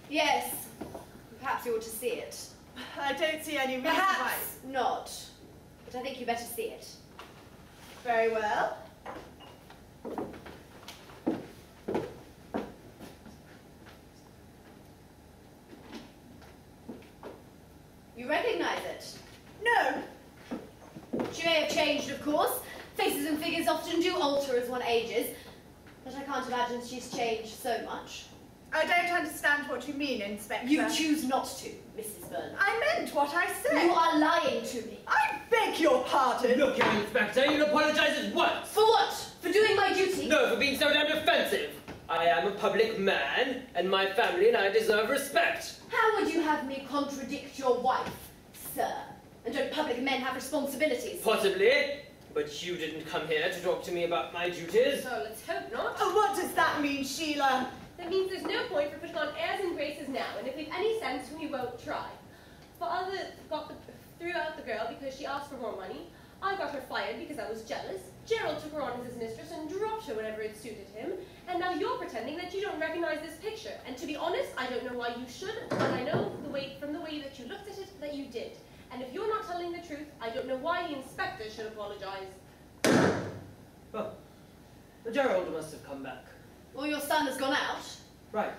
Yes. Perhaps you ought to see it. I don't see any reason Perhaps not. But I think you better see it. Very well. You recognize it? No. She may have changed, of course. Faces and figures often do alter as one ages. But I can't imagine she's changed so much. I don't understand what you mean, Inspector. You choose not to, Mrs. Burnham. I meant what I said. You are lying to me. I beg your pardon. Look here, Inspector, you'll apologise at once. For what? For doing my duty? No, for being so damn offensive. I am a public man, and my family and I deserve respect. How would you have me contradict your wife, sir? And don't public men have responsibilities? Possibly, but you didn't come here to talk to me about my duties. So let's hope not. Oh, what does that mean, Sheila? That means there's no point for putting on airs and graces now, and if we've any sense, we won't try. Father threw out the girl because she asked for more money. I got her fired because I was jealous. Gerald took her on as his mistress and dropped her whenever it suited him. And now you're pretending that you don't recognize this picture. And to be honest, I don't know why you should, but I know from the way that you looked at it that you did. And if you're not telling the truth, I don't know why the inspector should apologize. Oh, Gerald must have come back. Well, your son has gone out. Right.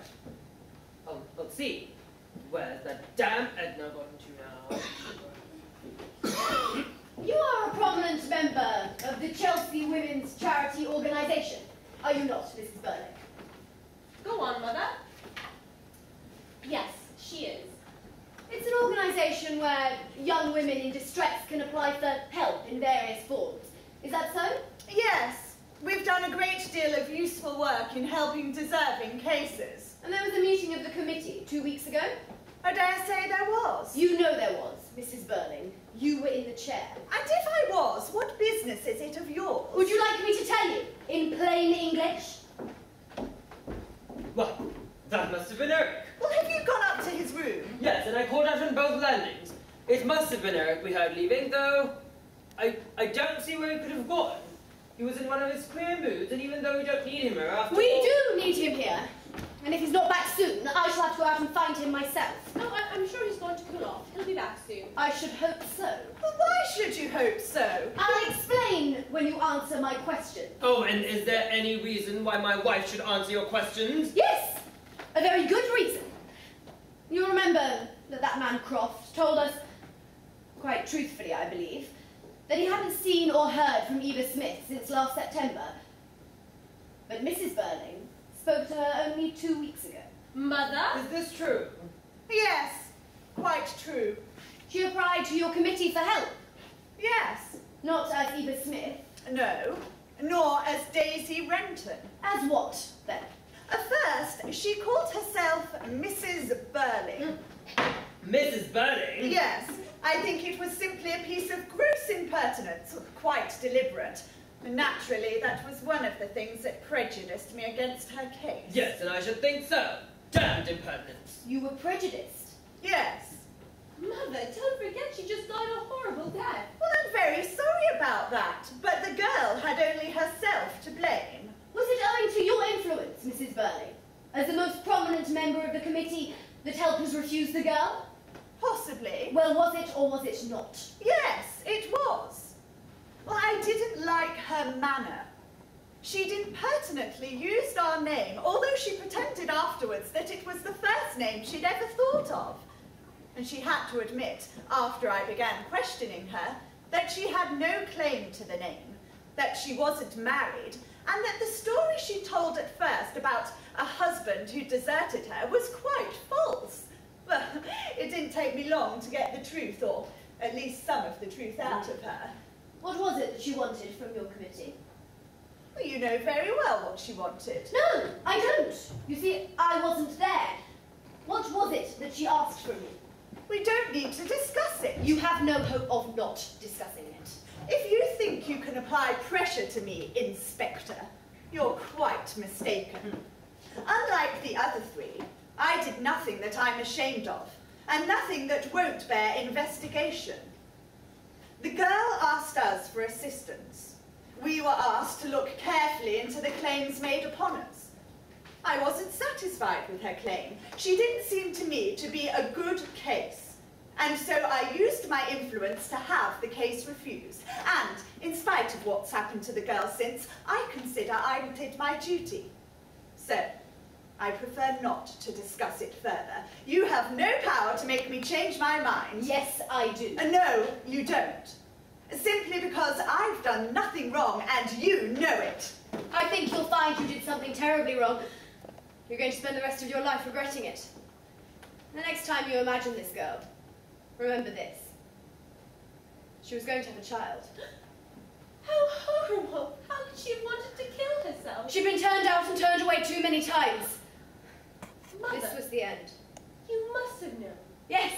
Let's see. Where's that damn Edna gone to now? You are a prominent member of the Chelsea Women's Charity Organisation, are you not, Mrs. Burlick? Go on, Mother. Yes, she is. It's an organisation where young women in distress can apply for help in various forms. Is that so? Yes. We've done a great deal of useful work in helping deserving cases. And there was a meeting of the committee 2 weeks ago? I dare say there was. You know there was, Mrs. Burling. You were in the chair. And if I was, what business is it of yours? Would you like me to tell you, in plain English? Well, that must have been Eric. Well, have you gone up to his room? Yes, and I called out on both landings. It must have been Eric we heard leaving, though I don't see where he could have gone. He was in one of his queer moods, and even though we don't need him here after We all... do need him here. And if he's not back soon, I shall have to go out and find him myself. No, I'm sure he's going to cool off. He'll be back soon. I should hope so. Well, why should you hope so? I'll explain when you answer my question. Oh, and is there any reason why my wife should answer your questions? Yes, a very good reason. You remember that man Croft told us, quite truthfully I believe, that he hadn't seen or heard from Eva Smith since last September. But Mrs. Burling spoke to her only 2 weeks ago. Mother? Is this true? Yes, quite true. She applied to your committee for help, Yes. not as Eva Smith. No, nor as Daisy Renton. As what, then? At first, she called herself Mrs. Burling. Mrs. Burling? Yes, I think it was simply a piece of gross impertinence, quite deliberate. Naturally, that was one of the things that prejudiced me against her case. Yes, and I should think so. Damned impertinence. You were prejudiced. Yes. Mother, don't forget she just died a horrible death. Well, I'm very sorry about that, but the girl had only herself to blame. Was it owing to your influence, Mrs. Burling, as the most prominent member of the committee, that help has refused the girl? Possibly. Well, was it or was it not? Yes, it was. Well, I didn't like her manner. She'd impertinently used our name, although she pretended afterwards that it was the first name she'd ever thought of. And she had to admit, after I began questioning her, that she had no claim to the name, that she wasn't married, and that the story she told at first about a husband who deserted her was quite false. Well, it didn't take me long to get the truth, or at least some of the truth, out of her. What was it that she wanted from your committee? Well, you know very well what she wanted. No, I don't. You see, I wasn't there. What was it that she asked from you? We don't need to discuss it. You have no hope of not discussing it. If you think you can apply pressure to me, Inspector, you're quite mistaken. Unlike the other three, I did nothing that I'm ashamed of, and nothing that won't bear investigation. The girl asked us for assistance. We were asked to look carefully into the claims made upon us. I wasn't satisfied with her claim. She didn't seem to me to be a good case. And so I used my influence to have the case refused. And, in spite of what's happened to the girl since, I consider I did my duty. So, I prefer not to discuss it further. You have no power to make me change my mind. Yes, I do. No, you don't. Simply because I've done nothing wrong and you know it. I think you'll find you did something terribly wrong. You're going to spend the rest of your life regretting it. The next time you imagine this girl, remember this. She was going to have a child. How horrible! How could she have wanted to kill herself? She'd been turned out and turned away too many times. Mother, This was the end. you must have known. Yes,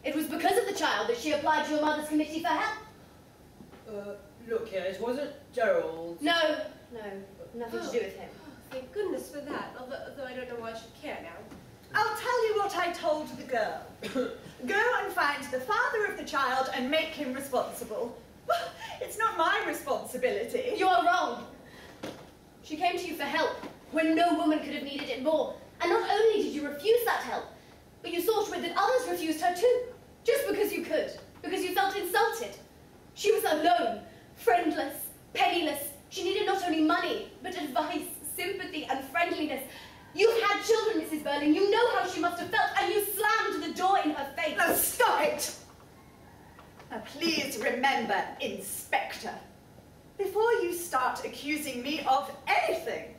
it was because of the child that she applied to your mother's committee for help. Look here, it wasn't Gerald. No, nothing to do with him. Thank goodness for that, although I don't know why I should care now. I'll tell you what I told the girl. Go and find the father of the child and make him responsible. Well, it's not my responsibility. You are wrong. She came to you for help when no woman could have needed it more. And not only did you refuse that help, but you saw to it that others refused her too, just because you could, because you felt insulted. She was alone, friendless, penniless. She needed not only money, but advice, sympathy, and friendliness. You've had children, Mrs. Burling. You know how she must have felt, and you slammed the door in her face. Now stop it! Now please remember, Inspector, before you start accusing me of anything,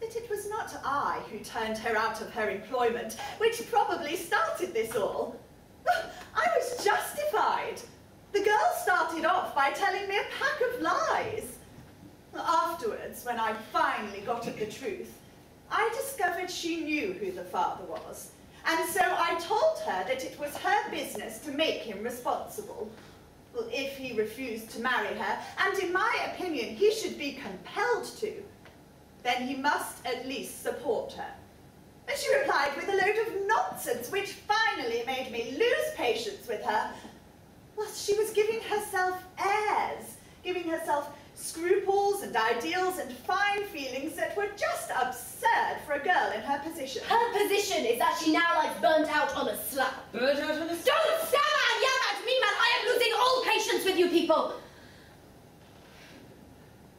that it was not I who turned her out of her employment, which probably started this all. I was justified. The girl started off by telling me a pack of lies. Afterwards, when I finally got at the truth, I discovered she knew who the father was. And so I told her that it was her business to make him responsible. Well, if he refused to marry her, and in my opinion he should be compelled to, then he must at least support her. And she replied with a load of nonsense, which finally made me lose patience with her. Well, she was giving herself airs, giving herself scruples and ideals and fine feelings that were just absurd for a girl in her position. Her position is that she now lies burnt out on a slab. Burnt out on a slab? Don't stammer and yell at me, man! I am losing all patience with you people!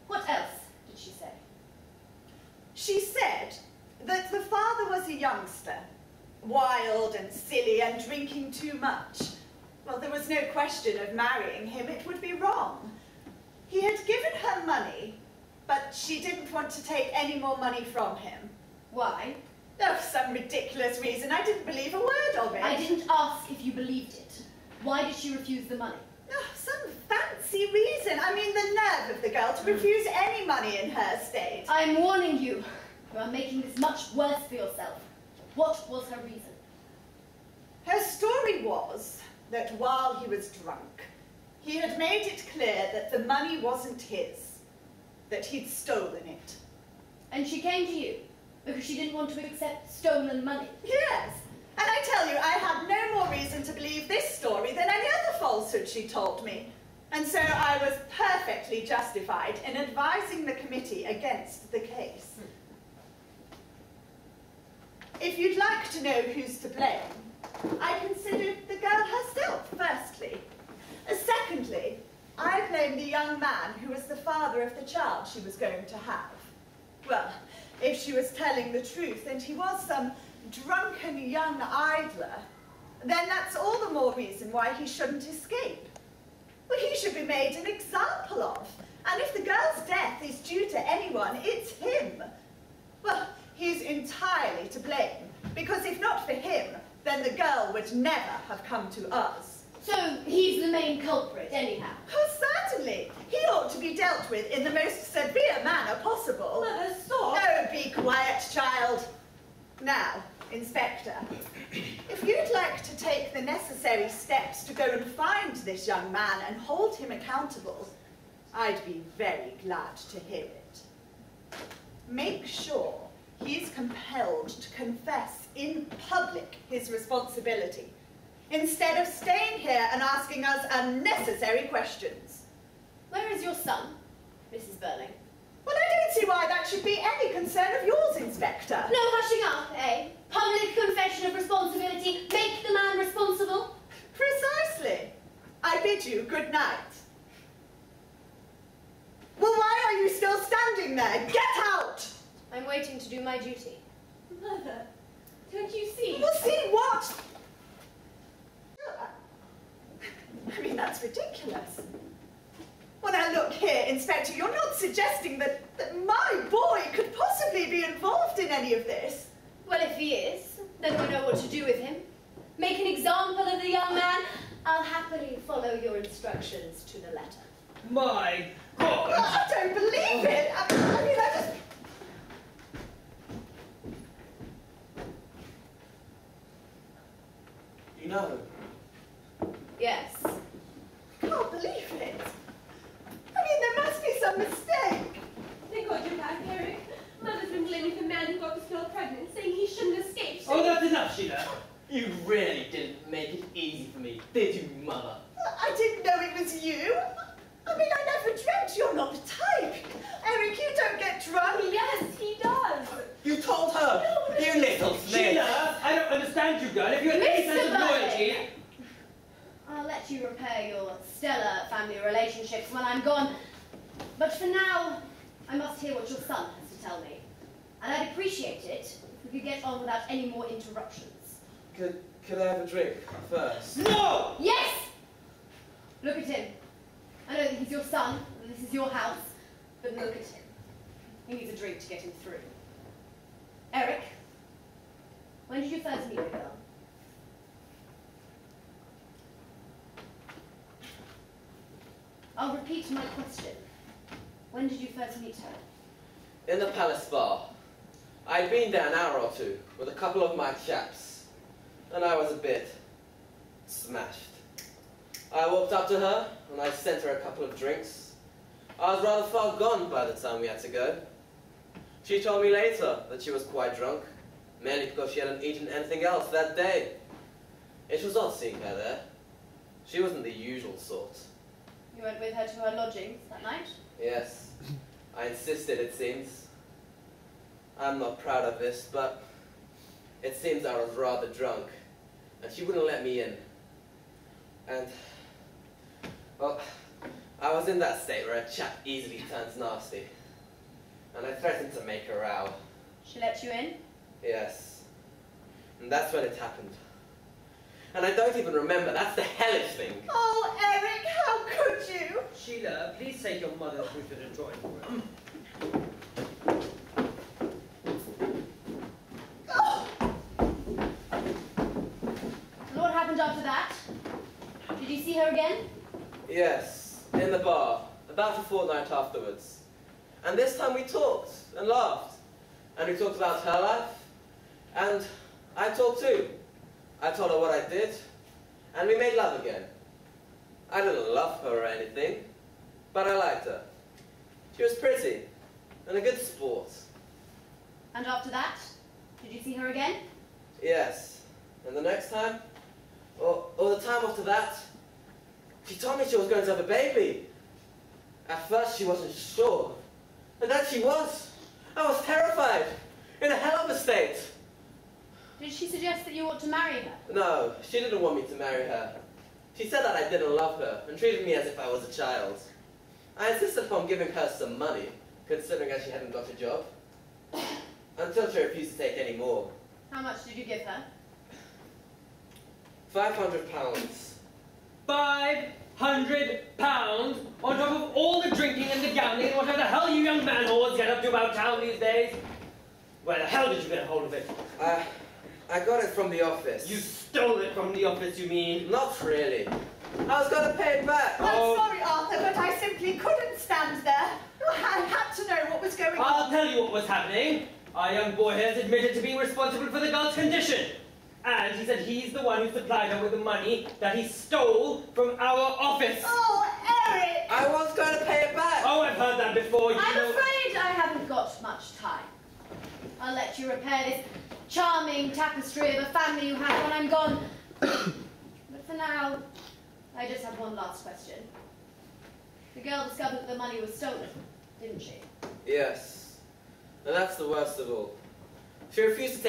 What else did she say? She said that the father was a youngster, wild and silly and drinking too much. Well, there was no question of marrying him. It would be wrong. He had given her money, but she didn't want to take any more money from him. Why? Oh, for some ridiculous reason. I didn't believe a word of it. I didn't ask if you believed it. Why did she refuse the money? Oh, some fancy reason. I mean, the nerve of the girl to refuse any money in her state. I'm warning you. You are making this much worse for yourself. What was her reason? Her story was that while he was drunk, he had made it clear that the money wasn't his, that he'd stolen it. And she came to you because she didn't want to accept stolen money. Yes, and I tell you, I had no more reason to believe this story than any other falsehood she told me. And so I was perfectly justified in advising the committee against the case. If you'd like to know who's to blame, I considered the girl herself, firstly. Secondly, I blame the young man who was the father of the child she was going to have. Well, if she was telling the truth and he was some drunken young idler, then that's all the more reason why he shouldn't escape. Well, he should be made an example of, and if the girl's death is due to anyone, it's him. Well, he's entirely to blame, because if not for him, then the girl would never have come to us. So he's the main culprit, anyhow. Oh, certainly. He ought to be dealt with in the most severe manner possible. Mother, stop! Oh, be quiet, child. Now, Inspector, if you'd like to take the necessary steps to go and find this young man and hold him accountable, I'd be very glad to hear it. Make sure he's compelled to confess in public his responsibility, instead of staying here and asking us unnecessary questions. Where is your son, Mrs. Burling? Well, I don't see why that should be any concern of yours, Inspector. No hushing up, eh? Public confession of responsibility. Make the man responsible. Precisely. I bid you good night. Well, why are you still standing there? Get out! I'm waiting to do my duty. Mother, don't you see? Well, see what? I mean, that's ridiculous. Well, now look here, Inspector, you're not suggesting that my boy could possibly be involved in any of this. Well, if he is, then we know what to do with him. Make an example of the young man. I'll happily follow your instructions to the letter. My God! I don't believe it. I mean, I just... You know, Yes. I can't believe it. I mean, there must be some mistake. They got you back, Eric. Mother's been blaming the man who got this girl pregnant, saying he shouldn't escape. Oh, that's enough, Sheila. you really didn't make it easy for me, did you, Mother? I didn't know it was you. I mean, I never dreamt you're not the type. Eric, you don't get drunk. Yes, he does. You told her, you little snake. Sheila, I don't understand you, girl. If you had any Mr. sense of Burley. loyalty... I'll let you repair your stellar family relationships when I'm gone. But for now, I must hear what your son has to tell me. And I'd appreciate it if we could get on without any more interruptions. Could I have a drink first? No! Yes! Look at him. I know that he's your son, that this is your house, but look at him. He needs a drink to get him through. Eric, when did you first meet the girl? I'll repeat my question. When did you first meet her? In the Palace Bar. I'd been there an hour or two with a couple of my chaps, and I was a bit smashed. I walked up to her, and I sent her a couple of drinks. I was rather far gone by the time we had to go. She told me later that she was quite drunk, mainly because she hadn't eaten anything else that day. It was odd seeing her there. She wasn't the usual sort. You went with her to her lodgings that night? Yes, I insisted, it seems. I'm not proud of this, but it seems I was rather drunk, and she wouldn't let me in. And, well, I was in that state where a chap easily turns nasty, and I threatened to make a row. She let you in? Yes, and that's when it happened. And I don't even remember, that's the hellish thing. Oh, Eric, how could you? Sheila, please take your mother through to the drawing room. Oh, And what happened after that? Did you see her again? Yes, in the bar, about a fortnight afterwards. And this time we talked and laughed. And we talked about her life. And I talked too. I told her what I did. And we made love again. I didn't love her or anything, but I liked her. She was pretty and a good sport. And after that, did you see her again? Yes. And the next time, or the time after that, she told me she was going to have a baby. At first she wasn't sure, and then she was. I was terrified, in a hell of a state. Did she suggest that you ought to marry her? No, she didn't want me to marry her. She said that I didn't love her, and treated me as if I was a child. I insisted upon giving her some money, considering that she hadn't got a job, until she refused to take any more. How much did you give her? £500. £500 on top of all the drinking and the gambling and whatever the hell you young man whores get up to about town these days. Where the hell did you get a hold of it? I got it from the office. You stole it from the office, you mean? Not really. I was going to pay it back. Oh. I'm sorry, Arthur, but I simply couldn't stand there. I had to know what was going I'll on. tell you what was happening. Our young boy has admitted to being responsible for the girl's condition. And he said he's the one who supplied her with the money that he stole from our office. Oh, Eric! I was going to pay it back. Oh, I've heard that before. You I'm know. afraid I haven't got much time. I'll let you repair this charming tapestry of a family you have when I'm gone. But for now, I just have one last question. The girl discovered that the money was stolen, didn't she? Yes. And that's the worst of all. She refused to take